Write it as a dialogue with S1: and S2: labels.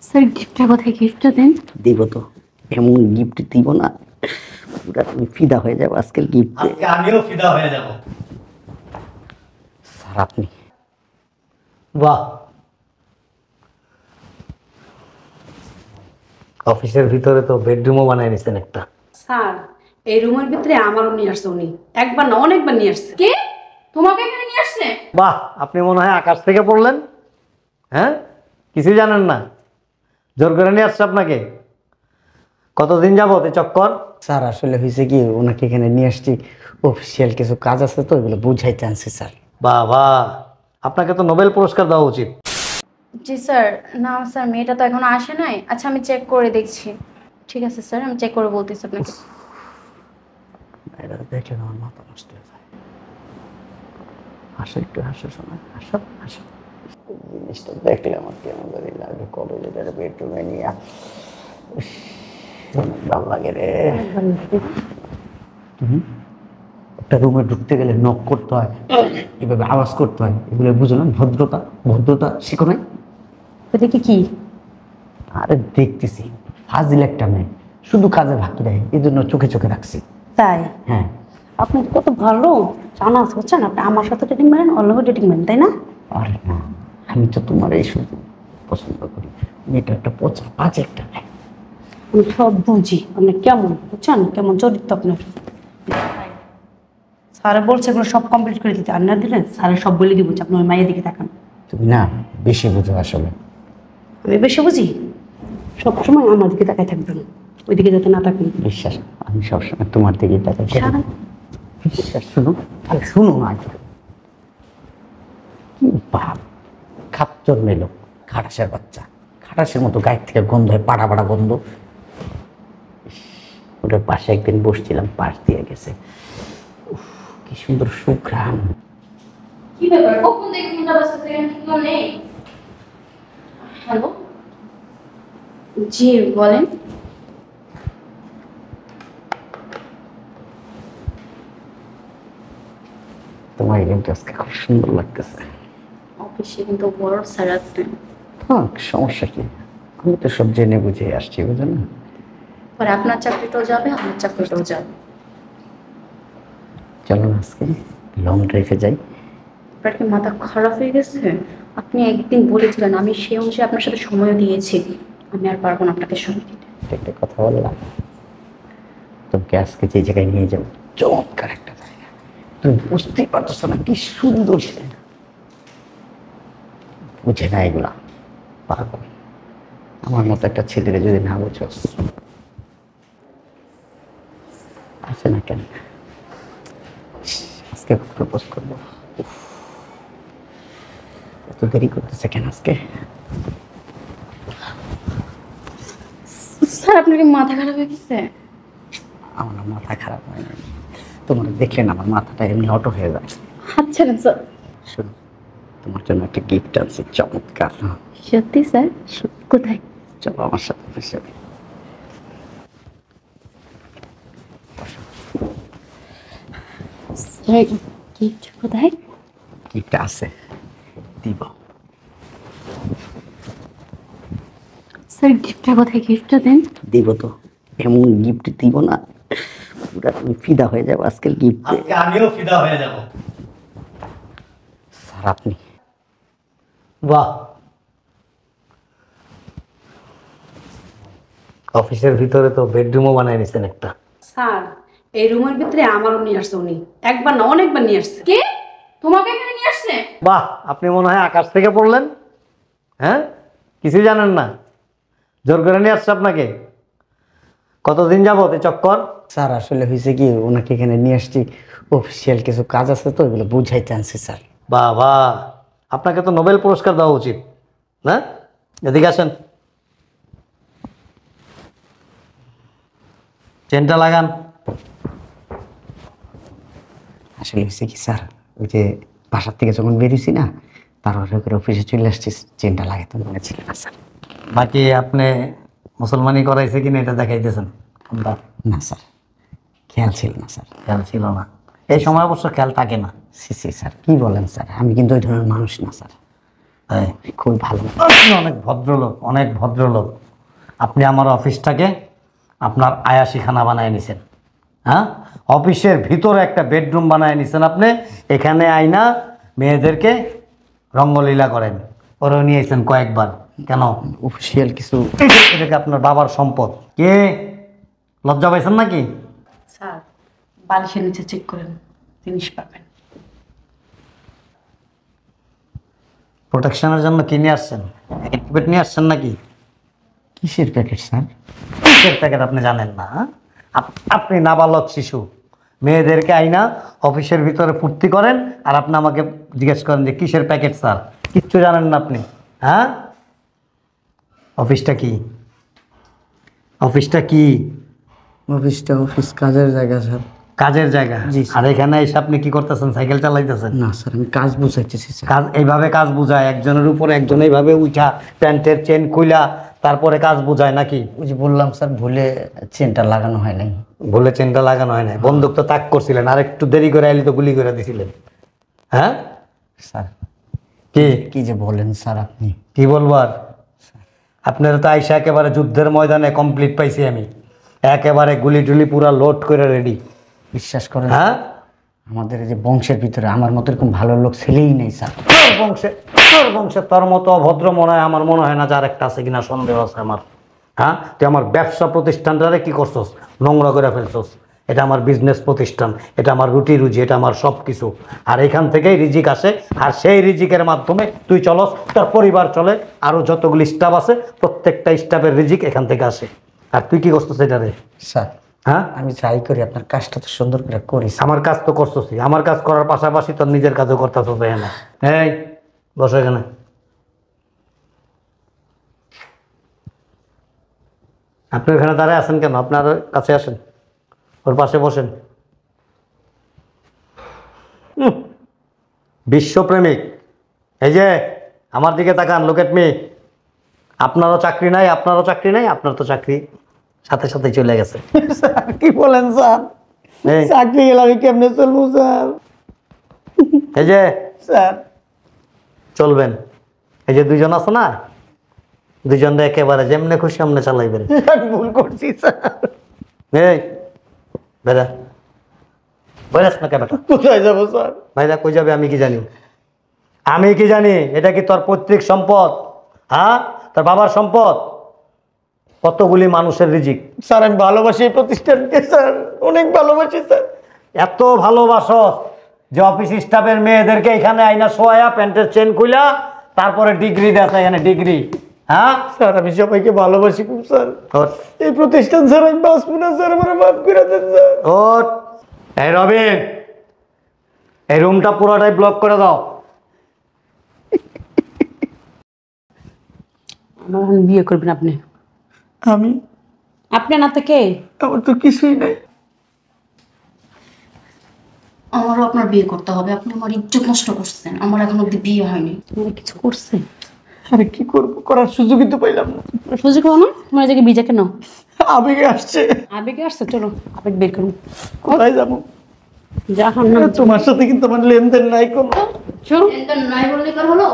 S1: Sir গিফটটা কোথায়? গিফটটা দেন।
S2: দিব তো, এমন গিফট দিব না পুরা তুমি ফিদা হয়ে যাবো আজকের গিফট।
S3: আজকে আমিও ফিদা হয়ে যাব।
S2: স্যার আপনি
S3: বাহ, অফিসের ভিতরে তো বেডরুমও বানায় নিছেন একটা।
S1: স্যার এই রুমের ভিতরে আমারও নিয়ে আসছে উনি, একবার না অনেকবার নিয়ে আসছে।
S4: কে তোমাকে এখানে নিয়ে আসছে?
S3: বাহ, আপনি মনে হয় আকাশ থেকে পড়লেন। হ্যাঁ, কিছুই জানেন না, জোর করে নিয়ে আসছে আপনাকে। কতদিন যাবত এই চক্কর?
S2: স্যার আসলে হয়েছে কি, ওনাকে এখানে নিয়ে আসছি, অফিসিয়াল কিছু কাজ আছে তো এগুলো বুঝাইতে আনছি স্যার।
S3: বাবা, আপনাকে তো নোবেল পুরস্কার দেওয়া উচিত।
S4: জি স্যার। না স্যার, মেয়েটা তো এখনো আসে নাই। আচ্ছা আমি চেক করে দেখছি। ঠিক আছে স্যার, আমি চেক করে বলতেছি আপনাকে।
S2: এটা দেখলে আমার মাথা নষ্ট হয়ে যায়। হাসো, একটু হাসো শোনা, হাসো হাসো। জিনিসটা দেখলে আমার কেমন জানি লাগে, কলেজের বেডরুমে নিয়ে অনেক ভালো লাগে রে। একটা রুমে ঢুকতে গেলে নক করতে হয়, এভাবে আওয়াজ করতে হয়, এগুলো বুঝো না? ভদ্রতা, ভদ্রতা শিখো নাই?
S1: দেখি কি?
S2: আরে দেখতেছি ফাজিল একটা মেয়ে, শুধু কাজে ফাঁকি দেয়, এই জন্য চোখে চোখে রাখছি।
S1: তাই?
S2: হ্যাঁ।
S1: আপনি তো কত ভালো জানা আছে, বুঝছেন? আপনি আমার সাথে ডেটিং মারেন, অন্য ডেটিং মারেন, তাই না?
S2: আরে না, আমি তো তোমার এই শুধু পছন্দ করি। মেয়েটা একটা পচা বাজে একটা মেয়ে।
S1: আমি সব বুঝি আপনি কেমন, বুঝছেন? কেমন চরিত্র আপনার। স্যারে বলছে এগুলো সব কমপ্লিট করে দিতে, আর না দিলেন স্যারে সব বলে দিব। আপনি ওই মায়ের দিকে তাকান।
S2: তুমি না বেশি বুঝো আসলে।
S1: আমি বেশি বুঝি? সবসময় আমার দিকে তাকায় থাকবেন, ওইদিকে যাতে না থাকেন।
S2: বিশ্বাস, আমি সবসময় তোমার দিকেই তাকাই।
S1: সারা
S2: বিশ্বাস, শুনো, আরে শুনো না, কি বাপ, খাপচর মেলো, খাটাসের বাচ্চা, খাটাসের মতো গায়ের থেকে গন্ধ হয়, পাড়া পাড়া গন্ধ। ওটার পাশে একদিন বসছিলাম, পাশ দিয়ে গেছে, উফ, কি সুন্দর সুঘ্রাণ।
S4: কি ব্যাপার, কখন দেখি ফোনটা বাজতেছে, এখানে কি কেউ নেই? হ্যালো, জি বলেন।
S2: তোমার কিন্তু আজকে খুব সুন্দর লাগতেছে।
S4: অফিসে কিন্তু বড় স্যার আছেন।
S2: থাক, সমস্যা কি, আমি তো সব জেনে বুঝে আসছি, বুঝো না?
S4: পরে আপনার চাকরিটাও যাবে, আমার চাকরিটাও যাবে।
S2: চলো না আজকে লং ড্রাইভে যাই।
S4: আপনার কি মাথা খারাপ হয়ে গেছে? আপনি একদিন বলেছিলেন, আমি সেই অনুযায়ী আপনার সাথে সময় দিয়েছি। আমি আর পারবো না আপনাকে সময় দিতে।
S2: একটা কথা বললাম, তোমাকে আজকে যে জায়গায় নিয়ে যাবো, চমৎকার একটা জায়গা, তুমি বুঝতেই পারছো না কি সুন্দর সে। বুঝে না এগুলা, পাগল। আমার মতো একটা ছেলেরে যদি না বুঝো, আসে না কেন? আজকে প্রপোজ করবো। উফ, এত দেরি করতেছে কেন আজকে?
S4: স্যার আপনার কি মাথা খারাপ হয়ে গেছে?
S2: আমার মাথা খারাপ হয় না, তোমার দেখলে না আমার মাথাটা এমনি অটো হয়ে যায়।
S4: আচ্ছা না স্যার।
S2: শোনো, তোমার জন্য একটা গিফট আছে, চমৎকার।
S4: সত্যি স্যার? কোথায়?
S2: চলো আমার সাথে বসে।
S4: গিফট কোথায়?
S2: গিফট আছে, দিব।
S1: স্যার গিফটটা কোথায়? গিফটটা দেন।
S2: দিব তো, এমন গিফট দিব না পুরা তুমি ফিদা হয়ে যাবো আজকের গিফট।
S3: আজকে আমিও ফিদা হয়ে যাব।
S2: স্যার আপনি
S3: বাহ, অফিসের ভিতরে তো বেডরুমও বানায় নিছেন একটা।
S1: স্যার এই রুমের ভিতরে আমারও নিয়ে আসছে উনি, একবার না অনেকবার নিয়ে আসছে।
S4: কে তোমাকে এখানে নিয়ে আসছে?
S3: বাহ, আপনি মনে হয় আকাশ থেকে পড়লেন। হ্যাঁ, কিছুই জানেন না, জোর করে নিয়ে আসছে আপনাকে। কতদিন যাবত এই চক্কর?
S2: স্যার আসলে হয়েছে কি, ওনাকে এখানে নিয়ে আসছি, অফিসিয়াল কিছু কাজ আছে তো এগুলো বুঝাইতে আনছি স্যার।
S3: বাবা, আপনাকে তো নোবেল পুরস্কার দেওয়া উচিত না? এদিকে আসেন, চেনটা লাগান।
S2: আসলে হয়েছে কি স্যার, ওই যে বাসার থেকে যখন বেরিয়েছি না, তারপরে করে অফিসে চলে আসছি, চেনটা লাগাতে মনে ছিল না স্যার।
S3: বাকি আপনি মুসলমানি করাইছে কিনা এটা দেখাইতেছেন? কোনটা?
S2: না স্যার, খেয়াল ছিল না স্যার।
S3: খেয়াল ছিল না? এই সময় অবশ্য খেয়াল থাকে না।
S2: সি সি স্যার, কি বলেন স্যার, আমি কিন্তু ওই ধরনের মানুষ না স্যার। হ্যাঁ, খুব ভালো।
S3: আপনি অনেক ভদ্রলোক, অনেক ভদ্রলোক। আপনি আমার অফিসটাকে আপনার আয়াসিখানা বানায় নিছেন। হ্যাঁ, অফিসের ভিতরে একটা বেডরুম বানায় নিছেন আপনি। এখানে আইনা মেয়েদেরকে রঙ্গলীলা করেন, ওরেও নিয়েছেন কয়েকবার। কেন?
S2: অফিসিয়াল কিছু।
S3: এটাকে আপনার বাবার সম্পদ। কে লজ্জা পাইছেন নাকি?
S1: স্যার বালিশের নিচে চেক করেন, জিনিস পাবেন।
S3: প্রোটেকশনের জন্য কি নিয়ে আসছেন? প্যাকেট নিয়ে আসছেন নাকি?
S2: কিসের প্যাকেট স্যার?
S3: কিসের প্যাকেট আপনি জানেন না? আপনি নাবালক শিশু, মেয়েদেরকে আইনা অফিসের ভিতরে ফুর্তি করেন, আর আপনি আমাকে জিজ্ঞেস করেন যে কিসের প্যাকেট স্যার? কিচ্ছু জানেন না আপনি। হ্যাঁ, অফিসটা কি? অফিসটা কি?
S2: অফিসটা অফিস কাজের জায়গা স্যার।
S3: কাজের জায়গা?
S2: জি, স্যার।
S3: আর এখানে এসে আপনি কি করতেছেন? সাইকেল চালাইতেছেন?
S2: না স্যার, আমি কাজ বুঝাইতেছি স্যার।
S3: কাজ এইভাবে কাজ বুঝায়? একজনের উপরে একজন এইভাবে উঠা প্যান্টের চেন খুইলা তারপরে কাজ বুঝায় নাকি?
S2: ওই যে বললাম স্যার, ভুলে চেনটা লাগানো হয় নাই।
S3: ভুলে চেনটা লাগানো হয় না? বন্দুক তো তাক করছিলেন, আর একটু দেরি করে আইলে তো গুলি করে দিছিলেন। হ্যাঁ
S2: স্যার
S3: কি
S2: কি যে বলেন স্যার আপনি।
S3: কি বলবো আর? আপনার তো আইসা একেবারে যুদ্ধের ময়দানে কমপ্লিট পাইছি আমি, একেবারে গুলি টুলি পুরা লোড করে রেডি।
S2: বিশ্বাস করেন,
S3: হ্যাঁ,
S2: আমাদের এই যে বংশের ভিতরে আমার মতো এরকম ভালো লোক ছেলেই নেই স্যার।
S3: তোর বংশে তোর মতো অভদ্র মনে হয় আমার মনে হয় না, যার একটা আছে কিনা সন্দেহ আছে আমার। হ্যাঁ, তুই আমার ব্যবসা প্রতিষ্ঠানটারে কি করছস? নোংরা করে ফেলছস। এটা আমার বিজনেস প্রতিষ্ঠান, এটা আমার রুটি রুজি, এটা আমার সব কিছু। আর এখান থেকেই রিজিক আসে, আর সেই রিজিকের মাধ্যমে তুই চলস, তোর পরিবার চলে, আরও যতগুলি স্টাফ আছে প্রত্যেকটা স্টাফের রিজিক এখান থেকে আসে। আর তুই কি করছস এটারে?
S2: স্যার
S3: হ্যাঁ,
S2: আমি চাই করি, আপনার কাজটা তো সুন্দর করে করি স্যার।
S3: আমার কাজ তো করছসই, আমার কাজ করার পাশাপাশি তোর নিজের কাজও করতেছস। না এই বসো এখানে। আপনি ওখানে দাঁড়ায় আছেন কেন? আপনার কাছে আসেন, ওর পাশে বসেন। বিশ্বপ্রেমিক, এই যে আমার দিকে তাকান, লুক এট মি। আপনারও চাকরি নাই, আপনারও চাকরি নাই, আপনার তো চাকরি সাথে সাথে চলে গেছে।
S2: কি বলেন স্যার?
S3: এই
S2: চাকরি গেলে আমি কেমনে চলবো স্যার?
S3: এই যে
S2: স্যার
S3: চলবেন, এই যে দুইজন আছে না, দুইজনটা একেবারে যেমনে খুশি এমনি চালাইবেন।
S2: আমি ভুল করছি স্যার।
S3: এই বেড়া বইরাস না কে বেটা?
S2: কোথায় যাবো স্যার?
S3: ভাইরা কই যাবে আমি কি জানি? আমি কি জানি? এটা কি তোর পৈতৃক সম্পদ? হ্যাঁ, তোর বাবার সম্পদ। কতগুলি মানুষের রিজিক।
S2: স্যার আমি ভালোবাসি এই প্রতিষ্ঠানকে স্যার, অনেক ভালোবাসি স্যার।
S3: এত ভালোবাসো যে অফিস স্টাফের মেয়েদেরকে এখানে আইনা শোয়া, প্যান্টের চেন খুইলা, তারপরে ডিগ্রি দেয় এখানে ডিগ্রি। হ্যাঁ
S2: স্যার আমি সবাইকে ভালোবাসি খুব স্যার।
S3: ওঠ
S2: এই প্রতিষ্ঠান স্যার আমি বাঁচবো না স্যার, আমার মাফ করে দেন স্যার।
S3: ওঠ। এই রবিন, এই রুমটা পুরোটাই ব্লক করে দাও।
S1: আমার এখন বিয়ে করবেন আপনি?
S2: আমি?
S1: আপনি না তো কে?
S2: আমার তো কিছুই নাই।
S4: আমারও আপনার বিয়ে করতে হবে। আপনি আমার ইজ্জত নষ্ট করছেন। আমার এখন অব্দি বিয়ে হয়নি।
S1: তোমার কিছু করছে?
S2: আরে কি করবো, করার সুযোগই তো পাইলাম না।
S1: সুযোগ করো না, তোমার জায়গায় বিজা কেন?
S2: আবেগে আসছে।
S1: আবেগে আসছে, চলো আবেগ বের করুন।
S2: কোথায় যাবো?
S1: যা
S2: তোমার সাথে কিন্তু আমার লেনদেন নাই কোনো।
S1: চলো।
S4: নাই বললে কার হলো?